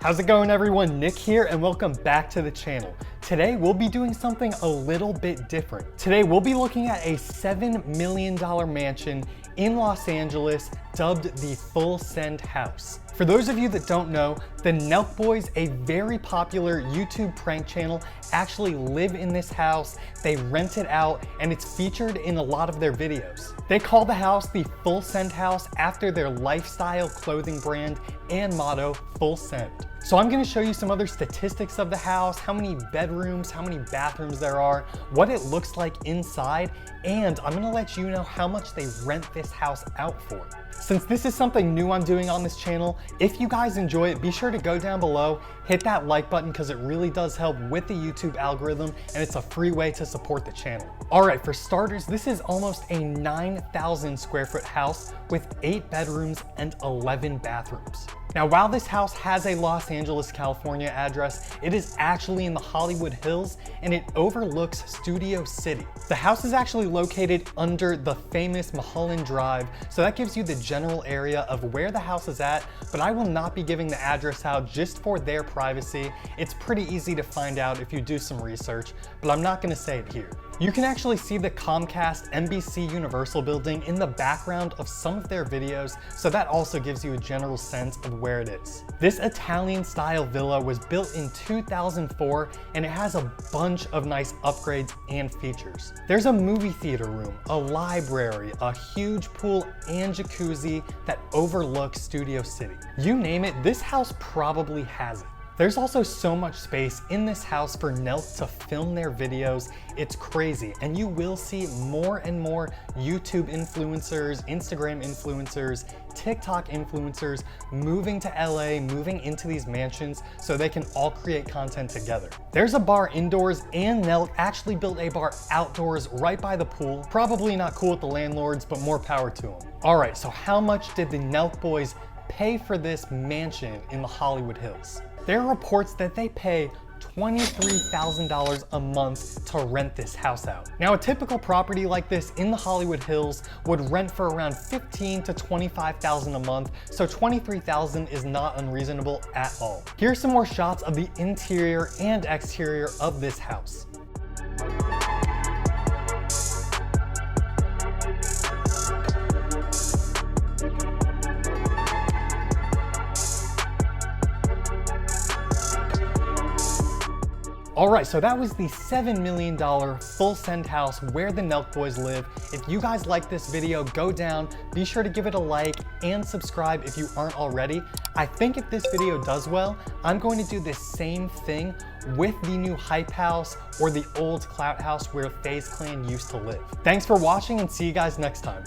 How's it going, everyone? Nick here and welcome back to the channel. Today we'll be doing something a little bit different. Today we'll be looking at a $7 million mansion in Los Angeles dubbed the Full Send House. For those of you that don't know, the Nelk Boys, a very popular YouTube prank channel, actually live in this house. They rent it out and it's featured in a lot of their videos. They call the house the Full Send House after their lifestyle clothing brand and motto, Full Send. So I'm gonna show you some other statistics of the house, how many bedrooms, how many bathrooms there are, what it looks like inside, and I'm gonna let you know how much they rent this house out for. Since this is something new I'm doing on this channel, if you guys enjoy it, be sure to go down below, hit that like button because it really does help with the YouTube algorithm and it's a free way to support the channel. All right, for starters, this is almost a 9,000 square foot house with 8 bedrooms and 11 bathrooms. Now, while this house has a Los Angeles, California address, it is actually in the Hollywood Hills and it overlooks Studio City. The house is actually located under the famous Mulholland Drive, so that gives you the general area of where the house is at, but I will not be giving the address out just for their privacy. It's pretty easy to find out if you do some research, but I'm not gonna say it here. You can actually see the Comcast NBC Universal building in the background of some of their videos, so that also gives you a general sense of where it is. This Italian style villa was built in 2004 and it has a bunch of nice upgrades and features. There's a movie theater room, a library, a huge pool and jacuzzi that overlooks Studio City. You name it, this house probably has it. There's also so much space in this house for Nelk to film their videos. It's crazy, and you will see more and more YouTube influencers, Instagram influencers, TikTok influencers moving to LA, moving into these mansions so they can all create content together. There's a bar indoors, and Nelk actually built a bar outdoors right by the pool. Probably not cool with the landlords, but more power to them. All right, so how much did the Nelk Boys pay for this mansion in the Hollywood Hills? There are reports that they pay $23,000 a month to rent this house out. Now, a typical property like this in the Hollywood Hills would rent for around $15,000 to $25,000 a month, so $23,000 is not unreasonable at all. Here's some more shots of the interior and exterior of this house. All right, so that was the $7 million Full Send house where the Nelk Boys live. If you guys like this video, go down, be sure to give it a like and subscribe if you aren't already. I think if this video does well, I'm going to do the same thing with the new Hype House or the old Clout House where FaZe Clan used to live. Thanks for watching and see you guys next time.